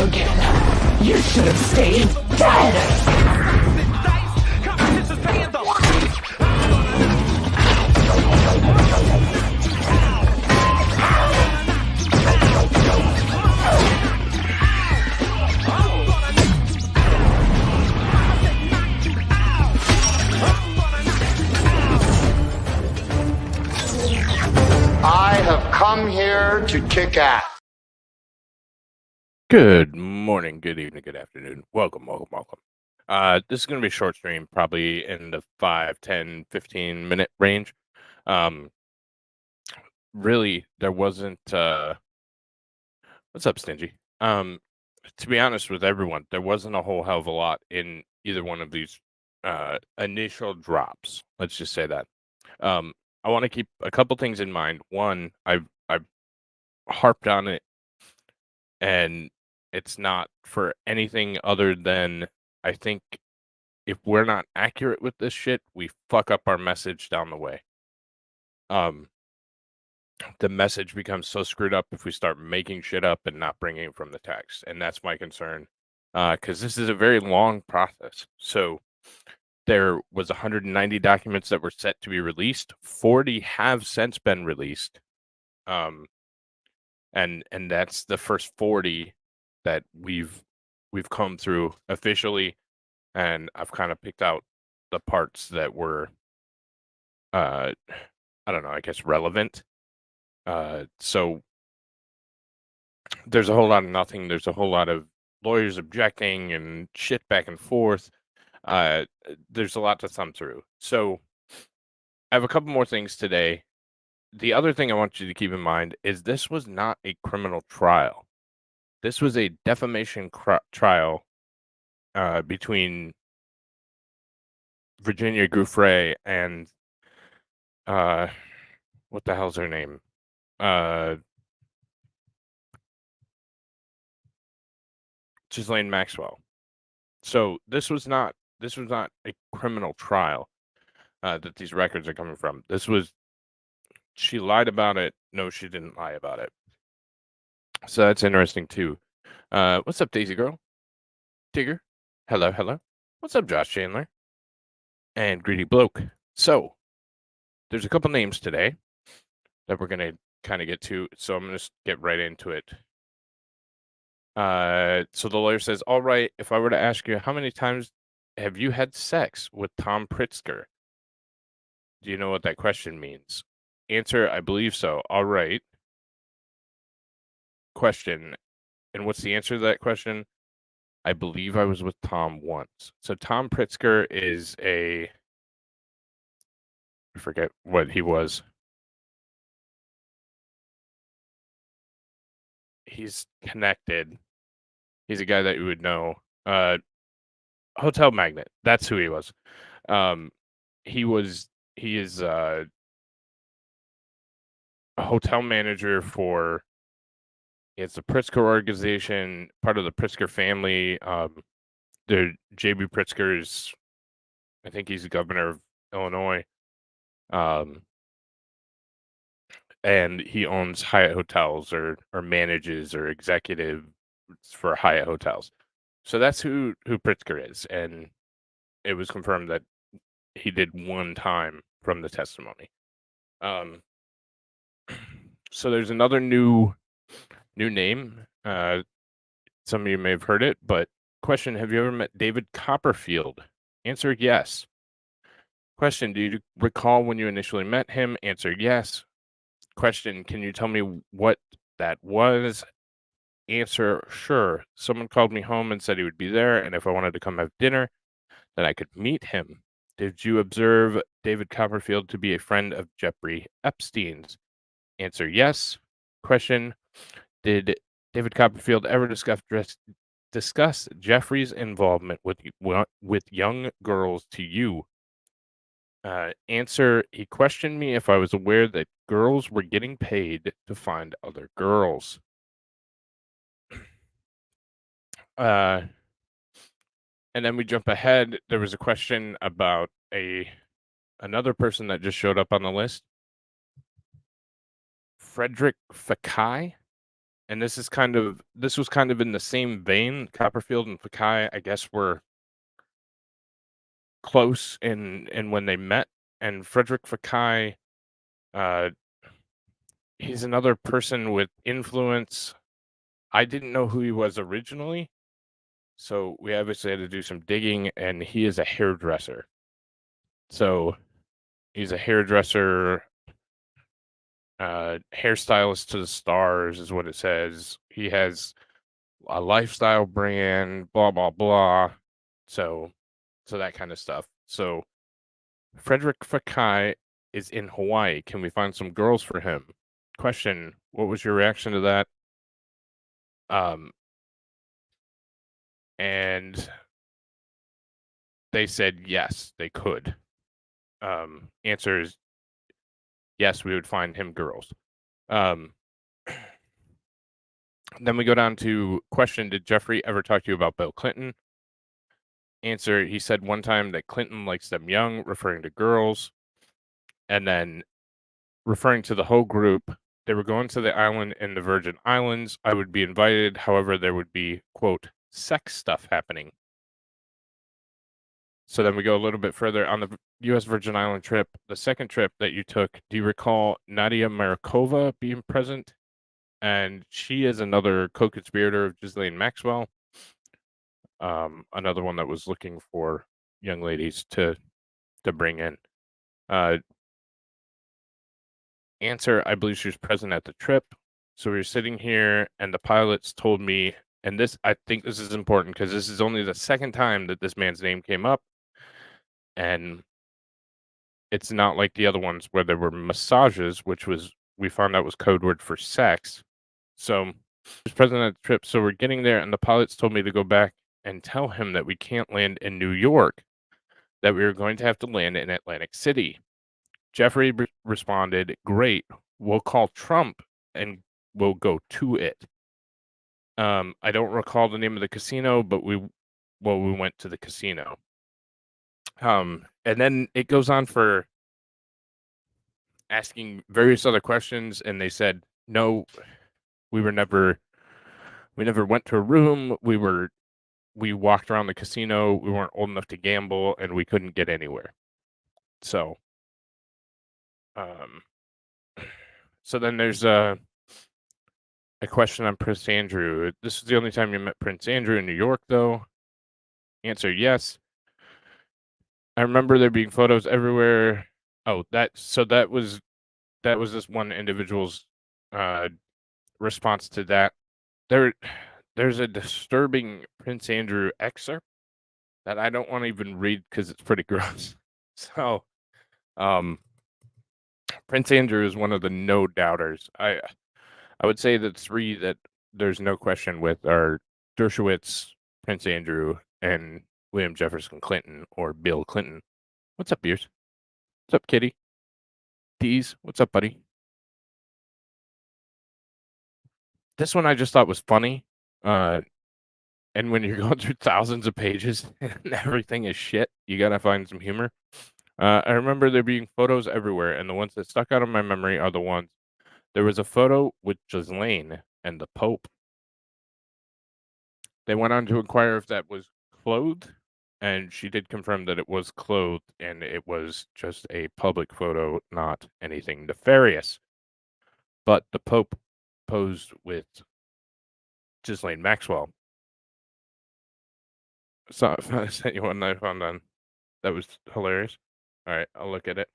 again. You should have stayed dead! I have come here to kick ass. Good morning, good evening, good afternoon. Welcome. This is going to be a short stream, probably in the 5, 10, 15 minute range. Really, there wasn't, what's up, Stingy? To be honest with everyone, there wasn't a whole hell of a lot in either one of these initial drops. Let's just say that. I want to keep a couple things in mind. One, I've harped on it, and it's not for anything other than I think if we're not accurate with this shit, we fuck up our message down the way. The message becomes so screwed up if we start making shit up and not bringing it from the text, and that's my concern. Because this is a very long process. So there was 190 documents that were set to be released. 40 have since been released. And that's the first 40 that we've come through officially, and I've kind of picked out the parts that were I don't know, I guess relevant. So there's a whole lot of nothing. There's a whole lot of lawyers objecting and shit back and forth. There's a lot to thumb through. So I have a couple more things today. The other thing I want you to keep in mind is this was not a criminal trial. This was a defamation trial between Virginia Giuffre and what the hell's her name? Ghislaine Maxwell. So this was not a criminal trial that these records are coming from. This was, she lied about it. No, she didn't lie about it. So that's interesting too. What's up, Daisy Girl? Tigger? Hello. What's up, Josh Chandler? And Greedy Bloke. So there's a couple names today that we're gonna kind of get to. So I'm gonna get right into it. So the lawyer says, all right, if I were to ask you, how many times have you had sex with Tom Pritzker? Do you know what that question means? Answer, I believe so. All right. Question, and what's the answer to that question? I believe I was with Tom once. So Tom Pritzker is I forget what he was. He's connected. He's a guy that you would know. Hotel magnate. That's who he was. He is a hotel manager for, it's the Pritzker organization, part of the Pritzker family. The J.B. Pritzker is, I think he's the governor of Illinois. And he owns Hyatt hotels or manages or executive for Hyatt hotels. So that's who Pritzker is. And it was confirmed that he did one time from the testimony. So there's another new name. Some of you may have heard it, but question, have you ever met David Copperfield? Answer, yes. Question, do you recall when you initially met him? Answer, yes. Question, can you tell me what that was? Answer, sure. Someone called me home and said he would be there, and if I wanted to come have dinner, then I could meet him. Did you observe David Copperfield to be a friend of Jeffrey Epstein's? Answer, yes. Question, did David Copperfield ever discuss Jeffrey's involvement with young girls to you? Answer, he questioned me if I was aware that girls were getting paid to find other girls. And then we jump ahead. There was a question about another person that just showed up on the list. Frederick Fakai. and this was kind of in the same vein. Copperfield and Fekkai, I guess, were close in when they met, and Frederick Fekkai, uh, he's another person with influence. I didn't know who he was originally, so we obviously had to do some digging, and he is a hairdresser. So he's a hairdresser, hairstylist to the stars is what it says. He has a lifestyle brand, blah blah blah. So that kind of stuff. So Frederick Fekkai is in Hawaii. Can we find some girls for him? Question: what was your reaction to that? And they said yes, they could. Answer is yes, we would find him girls. Then we go down to question: did Jeffrey ever talk to you about Bill Clinton? Answer: he said one time that Clinton likes them young, referring to girls, and then referring to the whole group. They were going to the island in the Virgin Islands. I would be invited. However, there would be, quote, sex stuff happening. So then we go a little bit further on the U.S. Virgin Island trip. The second trip that you took, do you recall Nadia Markova being present? And she is another co-conspirator of Ghislaine Maxwell. Another one that was looking for young ladies to bring in. Answer: I believe she was present at the trip. So we were sitting here, and the pilots told me, and this, I think this is important because this is only the second time that this man's name came up, and it's not like the other ones where there were massages, which was, we found out was code word for sex. So he was present at the trip. So we're getting there, and the pilots told me to go back and tell him that we can't land in New York, that we were going to have to land in Atlantic City. Jeffrey responded, great, we'll call Trump and we'll go to it. I don't recall the name of the casino, but we went to the casino. And then it goes on for asking various other questions, and they said, no, we never went to a room. We walked around the casino. We weren't old enough to gamble, and we couldn't get anywhere. So, so then there's a question on Prince Andrew. This is the only time you met Prince Andrew in New York, though. Answer: yes. I remember there being photos everywhere. Oh, that was this one individual's response to that. There's a disturbing Prince Andrew excerpt that I don't want to even read because it's pretty gross. So, Prince Andrew is one of the no doubters. I would say the three that there's no question with are Dershowitz, Prince Andrew, and William Jefferson Clinton, or Bill Clinton. What's up, Beers? What's up, Kitty? Deez, what's up, buddy? This one I just thought was funny. And when you're going through thousands of pages and everything is shit, you gotta find some humor. I remember there being photos everywhere, and the ones that stuck out of my memory are the ones. There was a photo with Ghislaine and the Pope. They went on to inquire if that was clothed, and she did confirm that it was clothed, and it was just a public photo, not anything nefarious. But the Pope posed with Ghislaine Maxwell. So I sent you one that I found on. That was hilarious. All right, I'll look at it.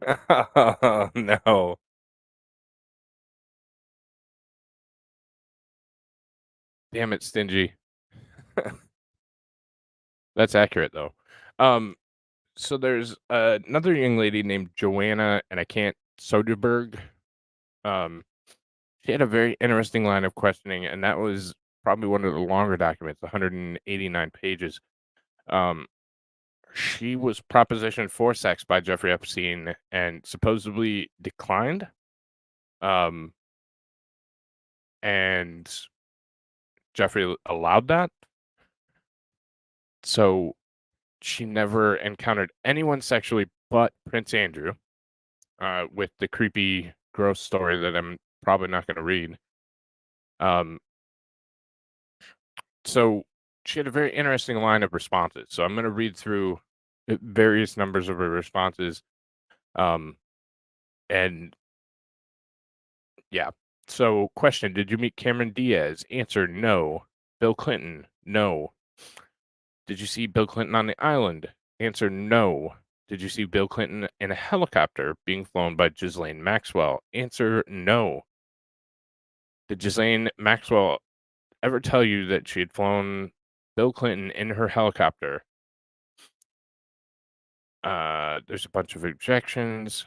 Oh, no. Damn it, Stingy. That's accurate, though. So there's another young lady named Joanna, and I can't, Soderberg. She had a very interesting line of questioning, and that was probably one of the longer documents, 189 pages. She was propositioned for sex by Jeffrey Epstein and supposedly declined. And Jeffrey allowed that. So she never encountered anyone sexually but Prince Andrew, with the creepy, gross story that I'm probably not going to read. Um, so she had a very interesting line of responses. So I'm going to read through various numbers of her responses. And yeah. So, question: did you meet Cameron Diaz? Answer: no. Bill Clinton? No. Did you see Bill Clinton on the island? Answer: no. Did you see Bill Clinton in a helicopter being flown by Ghislaine Maxwell? Answer: no. Did Ghislaine Maxwell ever tell you that she had flown Bill Clinton in her helicopter? There's a bunch of objections,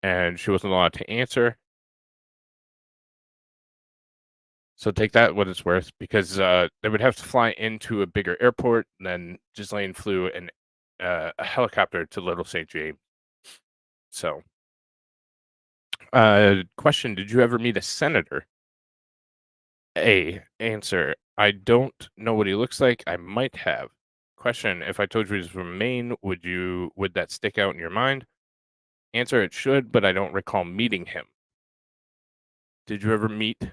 and she wasn't allowed to answer. So take that what it's worth, because they would have to fly into a bigger airport, and then Ghislaine flew a helicopter to Little St. James. So, question: did you ever meet a senator? A. Answer: I don't know what he looks like. I might have. Question: if I told you he's from Maine, would that stick out in your mind? Answer: it should, but I don't recall meeting him. Did you ever meet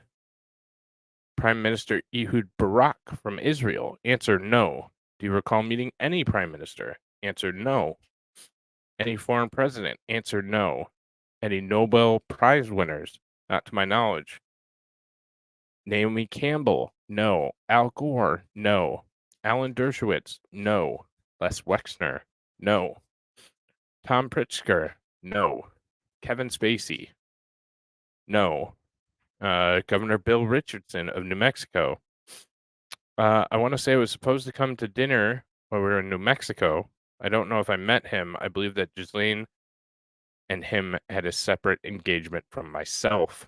Prime Minister Ehud Barak from Israel? Answer: no. Do you recall meeting any prime minister? Answer: no. Any foreign president? Answer: no. Any Nobel Prize winners? Not to my knowledge. Naomi Campbell? No. Al Gore? No. Alan Dershowitz? No. Les Wexner? No. Tom Pritzker? No. Kevin Spacey? No. Governor Bill Richardson of New Mexico? I want to say I was supposed to come to dinner while we were in New Mexico. I don't know if I met him. I believe that Ghislaine and him had a separate engagement from myself.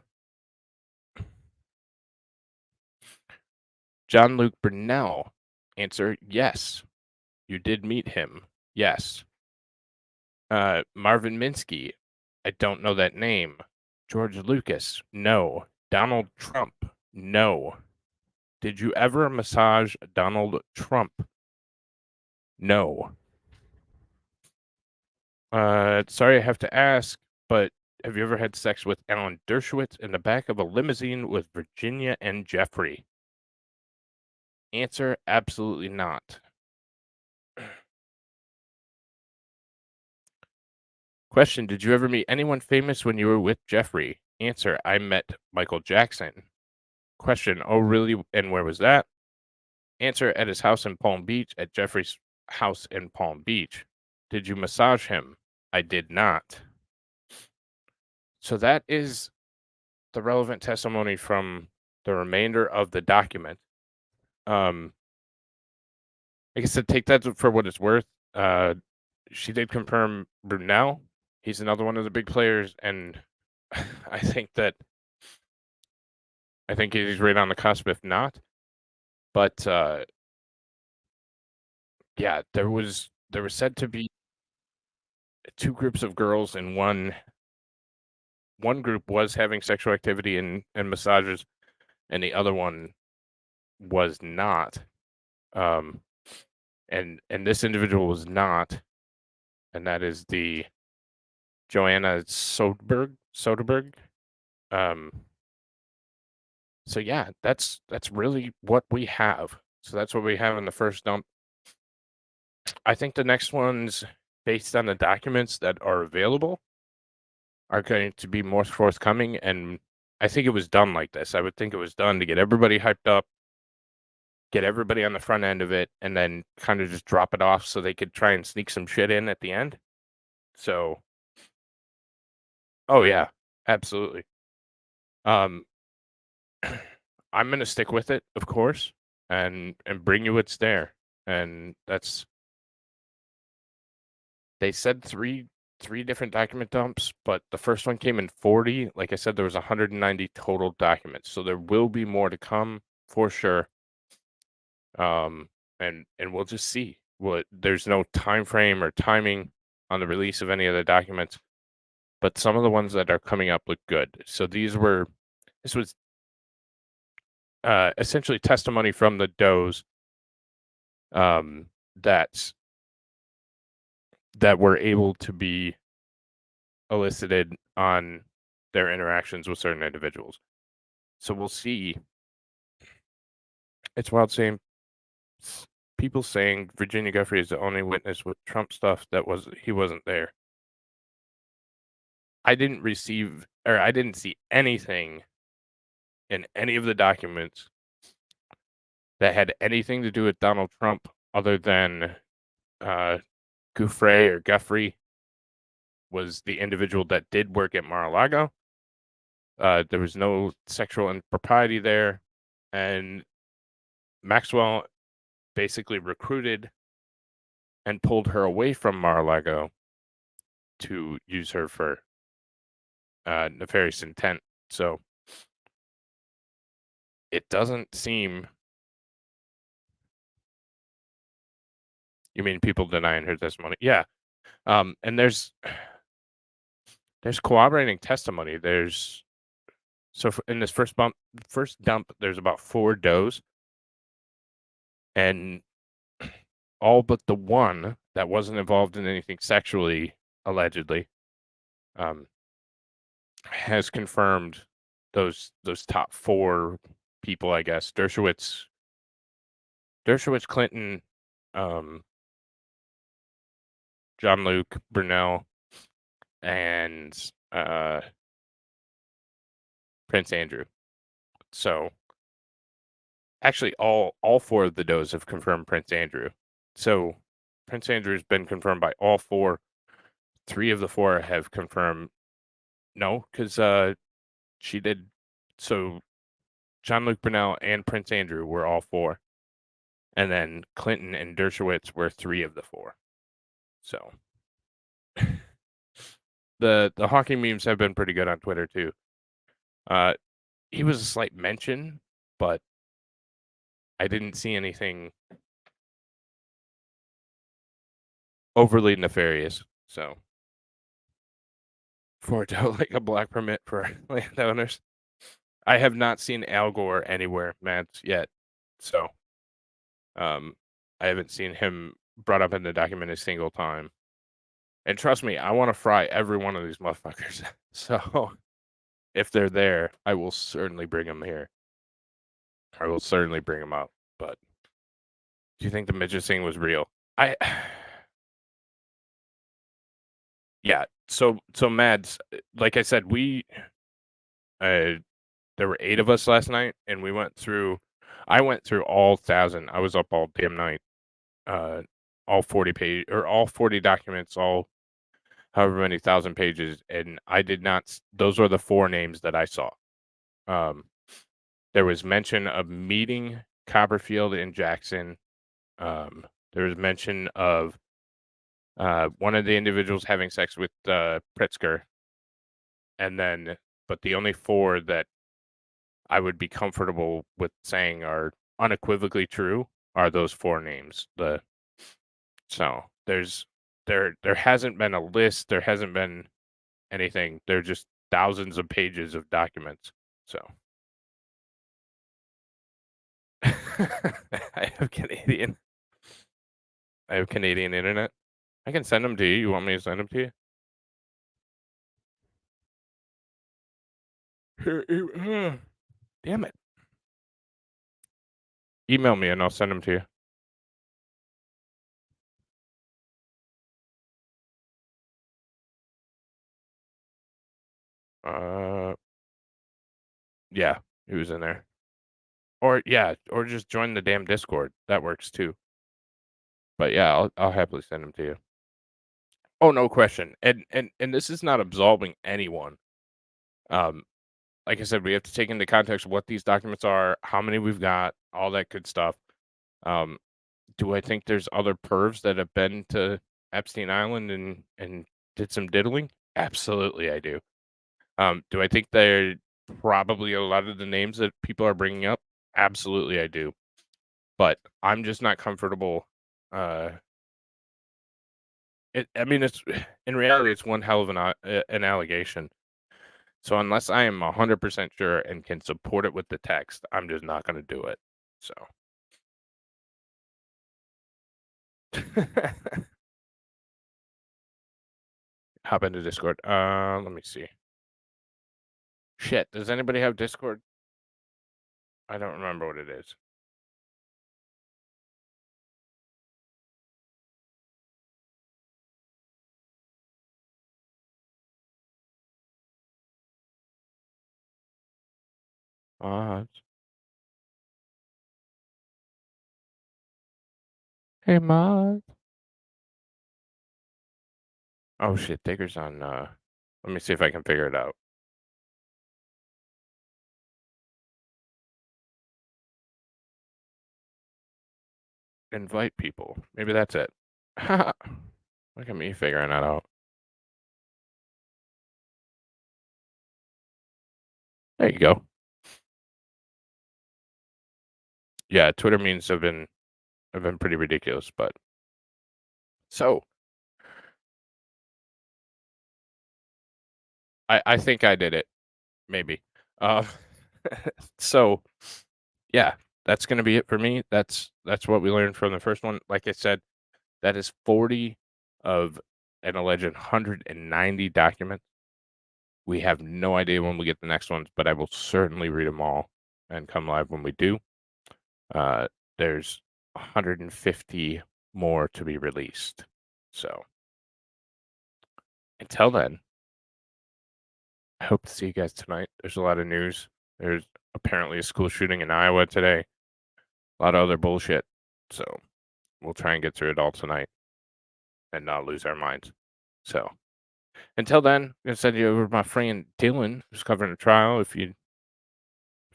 John Luke Brunel? Answer: yes. You did meet him. Yes. Marvin Minsky? I don't know that name. George Lucas? No. Donald Trump? No. Did you ever massage Donald Trump? No. Sorry I have to ask, but have you ever had sex with Alan Dershowitz in the back of a limousine with Virginia and Jeffrey? Answer: absolutely not. Question: did you ever meet anyone famous when you were with Jeffrey? Answer: I met Michael Jackson. Question: oh, really? And where was that? Answer: at his house in Palm Beach, at Jeffrey's house in Palm Beach. Did you massage him? I did not. So that is the relevant testimony from the remainder of the document. Like I said, take that for what it's worth. She did confirm Brunel. He's another one of the big players, and I think he's right on the cusp, if not. But yeah, there was said to be two groups of girls, and one group was having sexual activity and massages, and the other one was not. And this individual was not, and that is the Joanna Soderberg. So yeah, that's really what we have. So that's what we have in the first dump. I think the next ones, based on the documents that are available, are going to be more forthcoming, and I think it was done like this. I would think it was done to get everybody hyped up, get everybody on the front end of it, and then kind of just drop it off so they could try and sneak some shit in at the end. So, oh yeah, absolutely. I'm gonna stick with it, of course, and bring you what's there, and that's. They said three different document dumps, but the first one came in 40. Like I said, there was 190 total documents, so there will be more to come for sure. And we'll just see. There's no time frame or timing on the release of any of the documents, but some of the ones that are coming up look good. So this was essentially testimony from the does, that were able to be elicited on their interactions with certain individuals. So we'll see. It's wild saying people saying Virginia Giuffre is the only witness with Trump stuff that he wasn't there. I didn't see anything in any of the documents that had anything to do with Donald Trump other than Guffrey was the individual that did work at Mar-a-Lago. There was no sexual impropriety there, and Maxwell basically recruited and pulled her away from Mar-a-Lago to use her for nefarious intent. So it doesn't seem. You mean people denying her testimony? Yeah. And there's corroborating testimony. In this first dump, there's about 4 does, and all but the one that wasn't involved in anything sexually, allegedly, has confirmed those top 4 people, I guess. Dershowitz, Clinton, John-Luc, Brunel, and Prince Andrew. So actually all 4 of the does have confirmed Prince Andrew. So Prince Andrew's been confirmed by all 4. 3 of the 4 have confirmed no, because she did. So Jean-Luc Brunel and Prince Andrew were all 4. And then Clinton and Dershowitz were 3 of the 4. So the Hawking memes have been pretty good on Twitter too. He was a slight mention, but I didn't see anything overly nefarious. So for like a black permit for landowners, I have not seen Al Gore anywhere, Matt, yet. So I haven't seen him brought up in the document a single time. And trust me, I want to fry every one of these motherfuckers. So if they're there, I will certainly bring them here. I will certainly bring them up. But do you think the midget thing was real? Yeah. So Mads, like I said, there were 8 of us last night, and I went through all 1,000. I was up all damn night. All 40 documents, all however many 1,000 pages, and I did not. Those were the 4 names that I saw. There was mention of meeting Copperfield in Jackson. There was mention of one of the individuals having sex with Pritzker, and then, but the only 4 that I would be comfortable with saying are unequivocally true are those 4 names. So there hasn't been a list. There hasn't been anything. They're just thousands of pages of documents. So I have Canadian internet. I can send them to you. You want me to send them to you? Damn it. Email me and I'll send them to you. Yeah, he was in there. Or just join the damn Discord. That works too. But yeah, I'll happily send them to you. Oh, no question. And this is not absolving anyone. Like I said, we have to take into context what these documents are, how many we've got, all that good stuff. Do I think there's other pervs that have been to Epstein Island and did some diddling? Absolutely, I do. Do I think they're probably a lot of the names that people are bringing up? Absolutely, I do. But I'm just not comfortable. It's in reality, it's one hell of an allegation. So unless I am 100% sure and can support it with the text, I'm just not going to do it. So Hop into Discord. Let me see. Shit, does anybody have Discord? I don't remember what it is. Hey, Mod. Oh shit, Digger's on. Let me see if I can figure it out. Invite people. Maybe that's it. Look at me figuring that out. There you go. Yeah, Twitter memes have been pretty ridiculous, but so I think I did it. Maybe. Um, so yeah, that's gonna be it for me. That's what we learned from the first one. Like I said, that is 40 of an alleged 190 documents. We have no idea when we get the next ones, but I will certainly read them all and come live when we do. There's 150 more to be released. So until then, I hope to see you guys tonight. There's a lot of news. There's apparently a school shooting in Iowa today. A lot of other bullshit. So we'll try and get through it all tonight and not lose our minds. So until then, I'm gonna send you over to my friend Dylan, who's covering the trial. If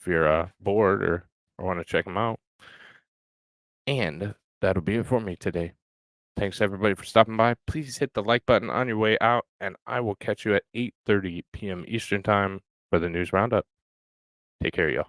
you're bored or want to check him out. And that'll be it for me today. Thanks everybody for stopping by. Please hit the like button on your way out, and I will catch you at 8:30 p.m. Eastern Time for the news roundup. Take care, y'all.